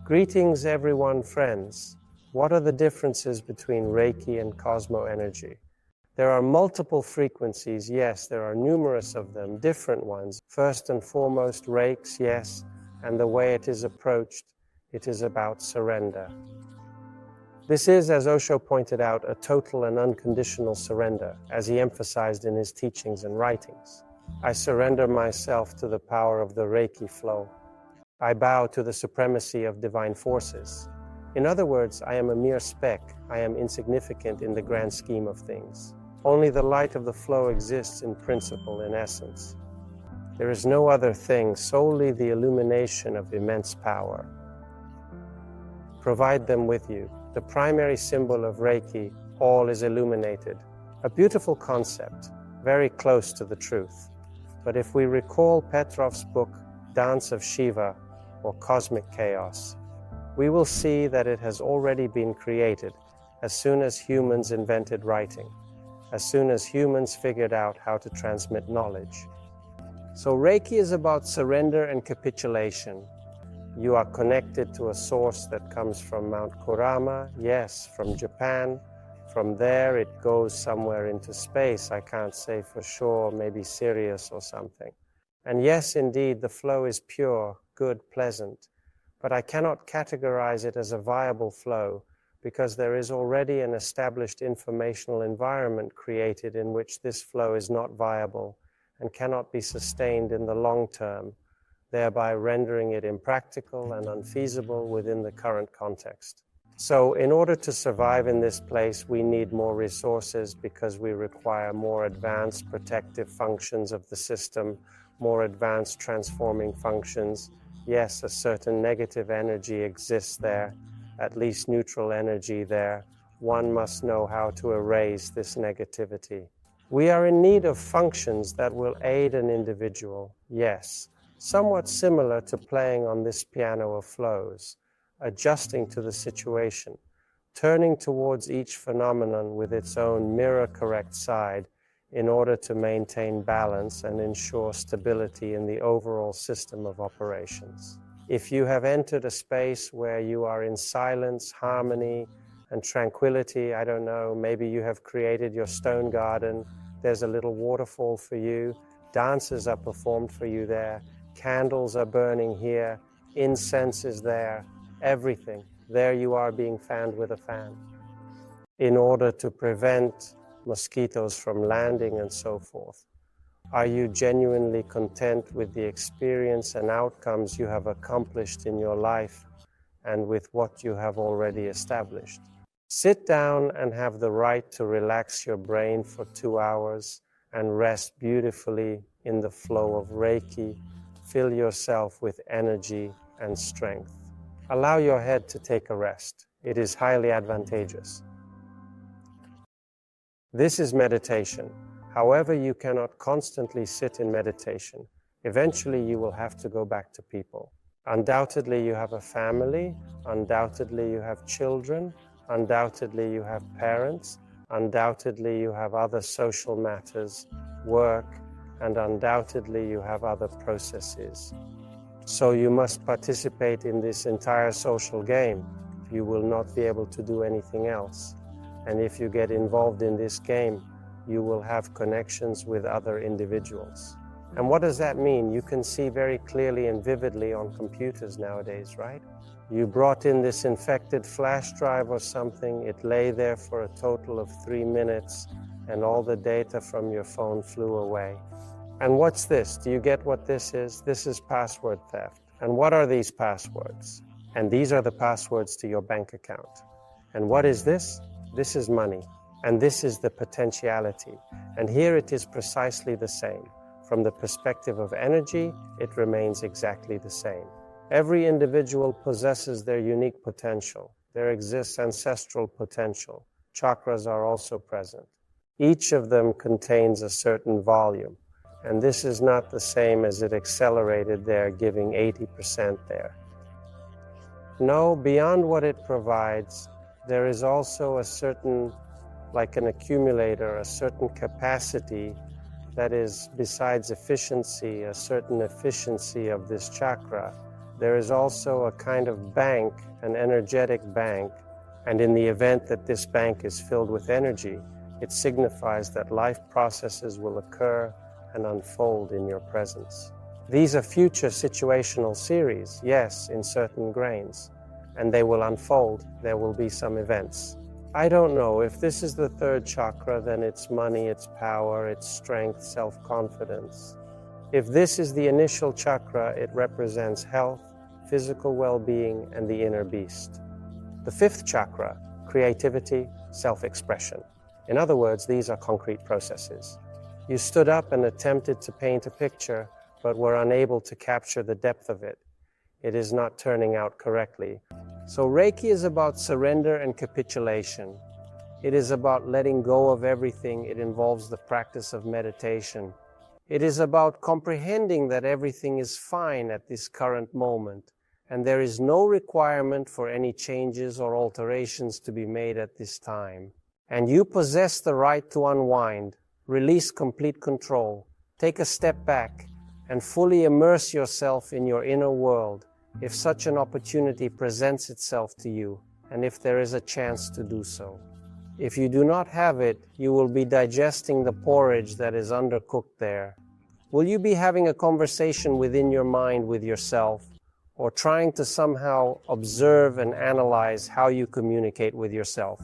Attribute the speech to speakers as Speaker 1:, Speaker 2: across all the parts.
Speaker 1: Greetings everyone, friends. What are the differences between Reiki and Cosmoenergy? There are multiple frequencies, yes, there are numerous of them, different ones. First and foremost, Reiki, yes, and the way it is approached, it is about surrender. This is, as Osho pointed out, a total and unconditional surrender, as he emphasized in his teachings and writings. I surrender myself to the power of the Reiki flow. I bow to the supremacy of divine forces. In other words, I am a mere speck. I am insignificant in the grand scheme of things. Only the light of the flow exists in principle, in essence. There is no other thing, solely the illumination of immense power. Provide them with you. The primary symbol of Reiki, all is illuminated. A beautiful concept, very close to the truth. But if we recall Petrov's book, Dance of Shiva, or Cosmic Chaos, we will see that it has already been created as soon as humans invented writing, as soon as humans figured out how to transmit knowledge. So Reiki is about surrender and capitulation. You are connected to a source that comes from Mount Kurama, yes, from Japan. From there it goes somewhere into space, I can't say for sure, maybe Sirius or something. And yes, indeed, the flow is pure, good, pleasant, but I cannot categorize it as a viable flow because there is already an established informational environment created in which this flow is not viable and cannot be sustained in the long term, thereby rendering it impractical and unfeasible within the current context. So in order to survive in this place, we need more resources because we require more advanced protective functions of the system, more advanced transforming functions. Yes, a certain negative energy exists there, at least neutral energy there. One must know how to erase this negativity. We are in need of functions that will aid an individual, yes, somewhat similar to playing on this piano of flows, adjusting to the situation, turning towards each phenomenon with its own mirror-correct side in order to maintain balance and ensure stability in the overall system of operations. If you have entered a space where you are in silence, harmony, and tranquility, I don't know, maybe you have created your stone garden, there's a little waterfall for you, dances are performed for you there, candles are burning here, incense is there, everything. There you are being fanned with a fan in order to prevent mosquitoes from landing and so forth. Are you genuinely content with the experience and outcomes you have accomplished in your life and with what you have already established? Sit down and have the right to relax your brain for 2 hours and rest beautifully in the flow of Reiki. Fill yourself with energy and strength. Allow your head to take a rest. It is highly advantageous. This is meditation. However, you cannot constantly sit in meditation. Eventually, you will have to go back to people. Undoubtedly, you have a family. Undoubtedly, you have children. Undoubtedly, you have parents. Undoubtedly, you have other social matters, work, and undoubtedly, you have other processes. So you must participate in this entire social game. You will not be able to do anything else. And if you get involved in this game, you will have connections with other individuals. And what does that mean? You can see very clearly and vividly on computers nowadays, right? You brought in this infected flash drive or something, it lay there for a total of 3 minutes, and all the data from your phone flew away. And what's this? Do you get what this is? This is password theft. And what are these passwords? And these are the passwords to your bank account. And what is this? This is money. And this is the potentiality. And here it is precisely the same. From the perspective of energy, it remains exactly the same. Every individual possesses their unique potential. There exists ancestral potential. Chakras are also present. Each of them contains a certain volume. And this is not the same as it accelerated there, giving 80% there. No, beyond what it provides, there is also a certain, like an accumulator, a certain capacity that is, besides efficiency, a certain efficiency of this chakra there is also a kind of bank, an energetic bank, and in the event that this bank is filled with energy, it signifies that life processes will occur and unfold in your presence. These are future situational series, yes, in certain grains, and they will unfold. There will be some events. I don't know, if this is the third chakra, then it's money, it's power, it's strength, self-confidence. If this is the initial chakra, it represents health, physical well-being, and the inner beast. The fifth chakra, creativity, self-expression. In other words, these are concrete processes. You stood up and attempted to paint a picture, but were unable to capture the depth of it. It is not turning out correctly. So Reiki is about surrender and capitulation. It is about letting go of everything. It involves the practice of meditation. It is about comprehending that everything is fine at this current moment, and there is no requirement for any changes or alterations to be made at this time. And you possess the right to unwind, release complete control, take a step back, and fully immerse yourself in your inner world, if such an opportunity presents itself to you, and if there is a chance to do so. If you do not have it, you will be digesting the porridge that is undercooked there. Will you be having a conversation within your mind with yourself, or trying to somehow observe and analyze how you communicate with yourself,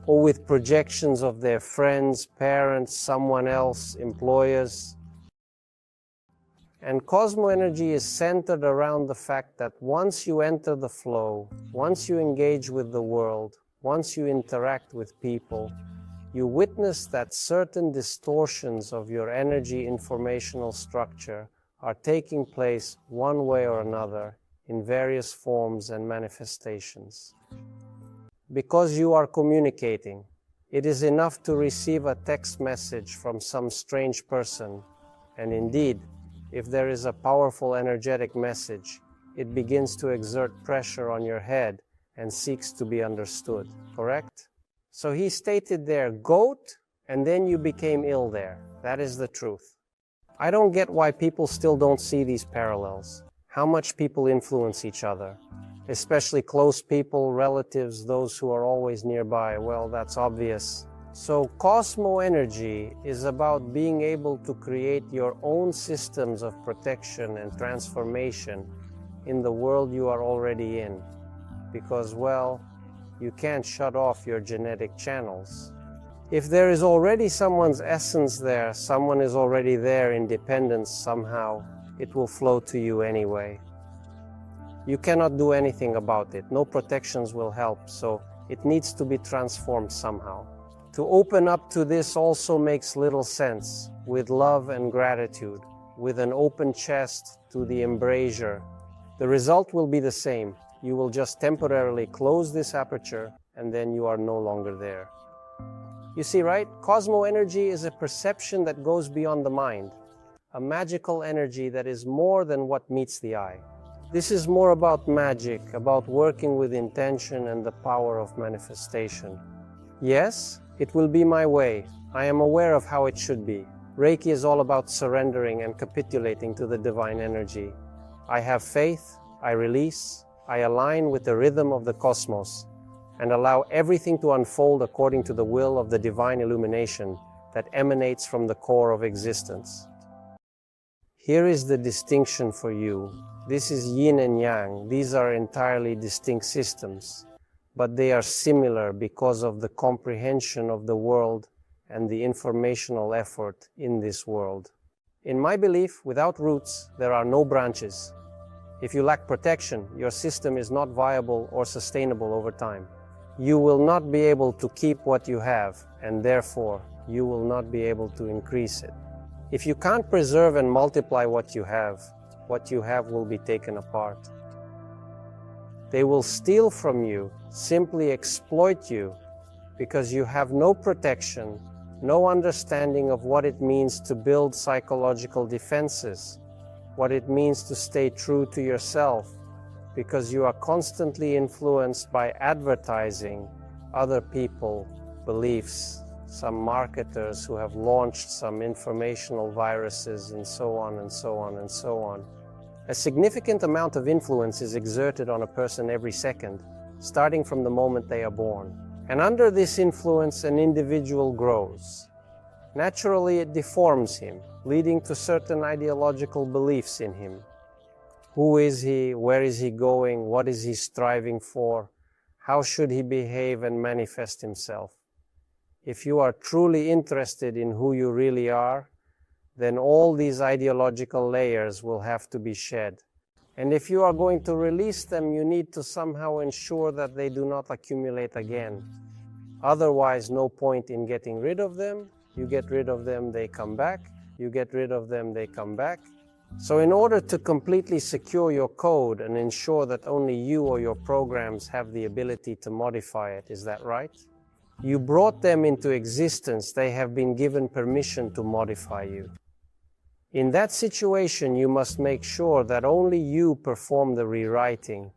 Speaker 1: or with projections of their friends, parents, someone else, employers? And Cosmoenergy is centered around the fact that once you enter the flow, once you engage with the world, once you interact with people, you witness that certain distortions of your energy informational structure are taking place one way or another in various forms and manifestations. Because you are communicating, it is enough to receive a text message from some strange person, and indeed, if there is a powerful energetic message, it begins to exert pressure on your head and seeks to be understood, correct? So he stated there, goat, and then you became ill there. That is the truth. I don't get why people still don't see these parallels. How much people influence each other, especially close people, relatives, those who are always nearby. Well, that's obvious. So Cosmoenergy is about being able to create your own systems of protection and transformation in the world you are already in. Because, well, you can't shut off your genetic channels. If there is already someone's essence there, someone is already there in dependence somehow, it will flow to you anyway. You cannot do anything about it. No protections will help, so it needs to be transformed somehow. To open up to this also makes little sense, with love and gratitude, with an open chest to the embrasure. The result will be the same. You will just temporarily close this aperture, and then you are no longer there. You see, right? Cosmoenergy is a perception that goes beyond the mind, a magical energy that is more than what meets the eye. This is more about magic, about working with intention and the power of manifestation. Yes, it will be my way. I am aware of how it should be. Reiki is all about surrendering and capitulating to the divine energy. I have faith, I release, I align with the rhythm of the cosmos, and allow everything to unfold according to the will of the divine illumination that emanates from the core of existence. Here is the distinction for you. This is yin and yang. These are entirely distinct systems, but they are similar because of the comprehension of the world and the informational effort in this world. In my belief, without roots, there are no branches. If you lack protection, your system is not viable or sustainable over time. You will not be able to keep what you have, and therefore, you will not be able to increase it. If you can't preserve and multiply what you have will be taken apart. They will steal from you, simply exploit you, because you have no protection, no understanding of what it means to build psychological defenses, what it means to stay true to yourself, because you are constantly influenced by advertising, other people, beliefs, some marketers who have launched some informational viruses, and so on and so on and so on. A significant amount of influence is exerted on a person every second, starting from the moment they are born. And under this influence, an individual grows. Naturally, it deforms him, leading to certain ideological beliefs in him. Who is he? Where is he going? What is he striving for? How should he behave and manifest himself? If you are truly interested in who you really are, then all these ideological layers will have to be shed. And if you are going to release them, you need to somehow ensure that they do not accumulate again. Otherwise, no point in getting rid of them. You get rid of them, they come back. You get rid of them, they come back. So in order to completely secure your code and ensure that only you or your programs have the ability to modify it, is that right? You brought them into existence, they have been given permission to modify you. In that situation, you must make sure that only you perform the rewriting,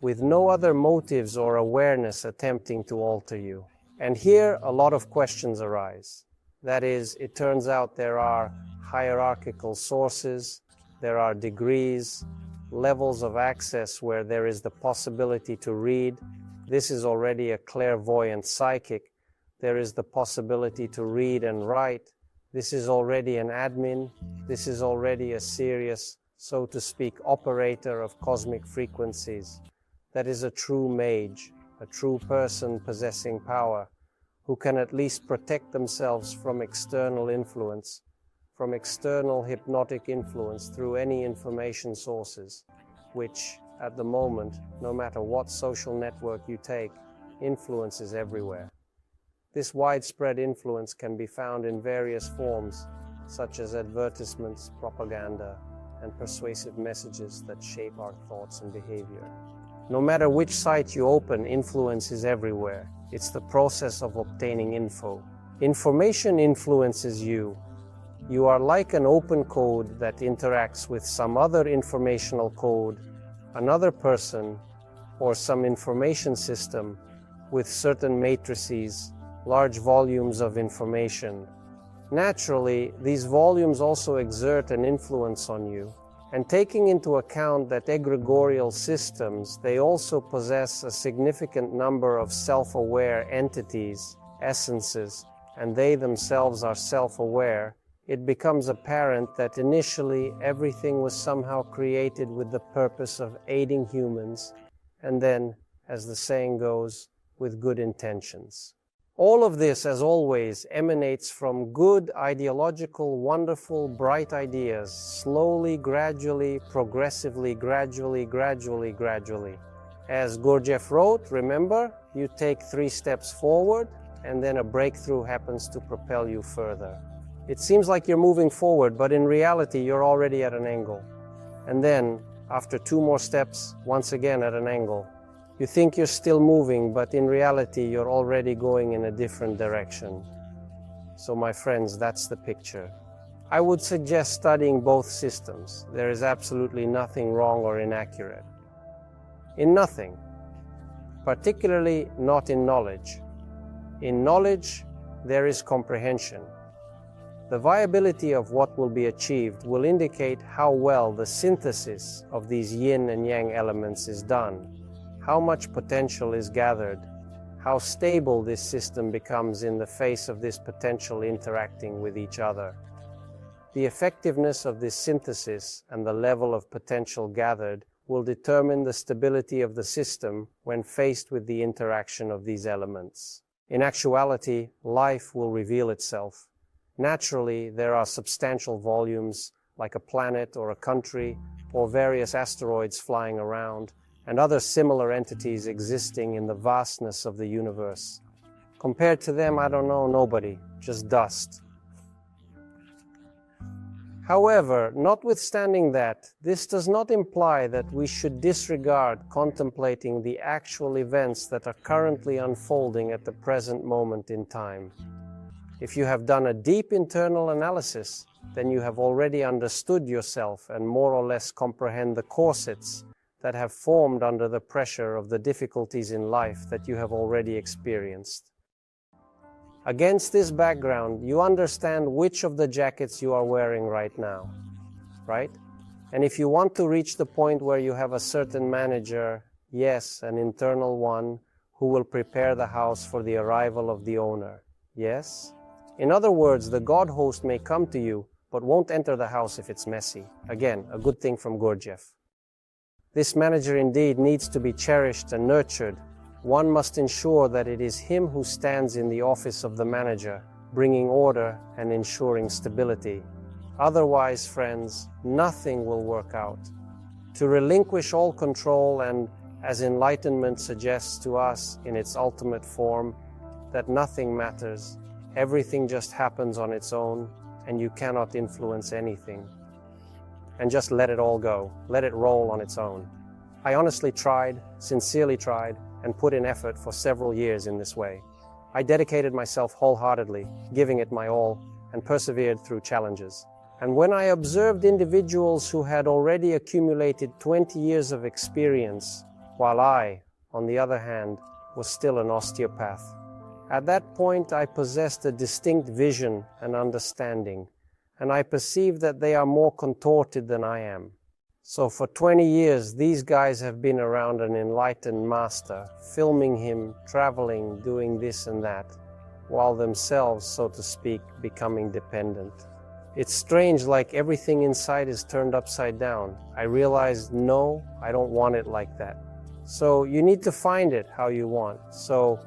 Speaker 1: with no other motives or awareness attempting to alter you. And here, a lot of questions arise. That is, it turns out there are hierarchical sources, there are degrees, levels of access where there is the possibility to read. This is already a clairvoyant psychic. There is the possibility to read and write. This is already an admin. This is already a serious, so to speak, operator of cosmic frequencies. That is a true mage, a true person possessing power, who can at least protect themselves from external influence, from external hypnotic influence through any information sources, which, at the moment, no matter what social network you take, influence is everywhere. This widespread influence can be found in various forms, such as advertisements, propaganda, and persuasive messages that shape our thoughts and behavior. No matter which site you open, influence is everywhere. It's the process of obtaining info. Information influences you. You are like an open code that interacts with some other informational code, another person, or some information system with certain matrices, large volumes of information. Naturally, these volumes also exert an influence on you. And taking into account that egregorial systems, they also possess a significant number of self-aware entities, essences, and they themselves are self-aware, it becomes apparent that initially everything was somehow created with the purpose of aiding humans, and then, as the saying goes, with good intentions. All of this, as always, emanates from good, ideological, wonderful, bright ideas, slowly, gradually, progressively, gradually. As Gurdjieff wrote, remember, you take 3 steps forward, and then a breakthrough happens to propel you further. It seems like you're moving forward, but in reality, you're already at an angle. And then, after 2 more steps, once again at an angle. You think you're still moving, but in reality, you're already going in a different direction. So my friends, that's the picture. I would suggest studying both systems. There is absolutely nothing wrong or inaccurate. In nothing. Particularly not in knowledge. In knowledge, there is comprehension. The viability of what will be achieved will indicate how well the synthesis of these yin and yang elements is done. How much potential is gathered, how stable this system becomes in the face of this potential interacting with each other. The effectiveness of this synthesis and the level of potential gathered will determine the stability of the system when faced with the interaction of these elements. In actuality, life will reveal itself. Naturally, there are substantial volumes, like a planet or a country, or various asteroids flying around, and other similar entities existing in the vastness of the universe. Compared to them, I don't know, nobody, just dust. However, notwithstanding that, this does not imply that we should disregard contemplating the actual events that are currently unfolding at the present moment in time. If you have done a deep internal analysis, then you have already understood yourself and more or less comprehend the corsets that have formed under the pressure of the difficulties in life that you have already experienced. Against this background, you understand which of the jackets you are wearing right now, right? And if you want to reach the point where you have a certain manager, yes, an internal one, who will prepare the house for the arrival of the owner, yes? In other words, the God host may come to you, but won't enter the house if it's messy. Again, a good thing from Gurdjieff. This manager indeed needs to be cherished and nurtured. One must ensure that it is him who stands in the office of the manager, bringing order and ensuring stability. Otherwise, friends, nothing will work out. To relinquish all control and, as enlightenment suggests to us in its ultimate form, that nothing matters, everything just happens on its own, and you cannot influence anything. And just let it all go, let it roll on its own. I honestly tried, sincerely tried, and put in effort for several years in this way. I dedicated myself wholeheartedly, giving it my all, and persevered through challenges. And when I observed individuals who had already accumulated 20 years of experience, while I, on the other hand, was still an osteopath, at that point I possessed a distinct vision and understanding, and I perceive that they are more contorted than I am. So for 20 years, these guys have been around an enlightened master, filming him, traveling, doing this and that, while themselves, so to speak, becoming dependent. It's strange, like everything inside is turned upside down. I realized, no, I don't want it like that. So you need to find it how you want. So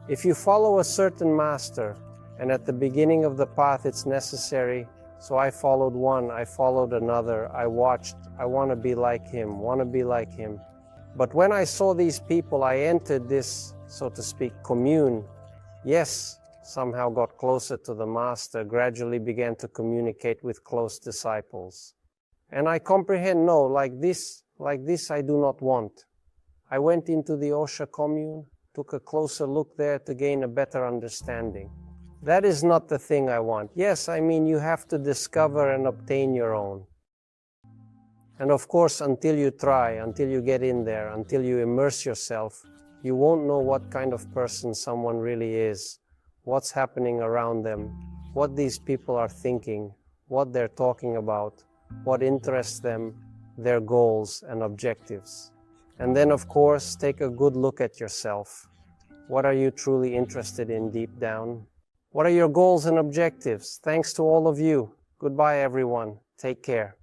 Speaker 1: if you follow a certain master, and at the beginning of the path it's necessary, so I followed one, I followed another, I watched, I want to be like him, But when I saw these people, I entered this, so to speak, commune. Yes, somehow got closer to the master, gradually began to communicate with close disciples. And I comprehend, no, like this I do not want. I went into the Osha commune, took a closer look there to gain a better understanding. That is not the thing I want. Yes, I mean, you have to discover and obtain your own. And of course, until you try, until you get in there, until you immerse yourself, you won't know what kind of person someone really is, what's happening around them, what these people are thinking, what they're talking about, what interests them, their goals and objectives. And then, of course, take a good look at yourself. What are you truly interested in deep down? What are your goals and objectives? Thanks to all of you. Goodbye, everyone. Take care.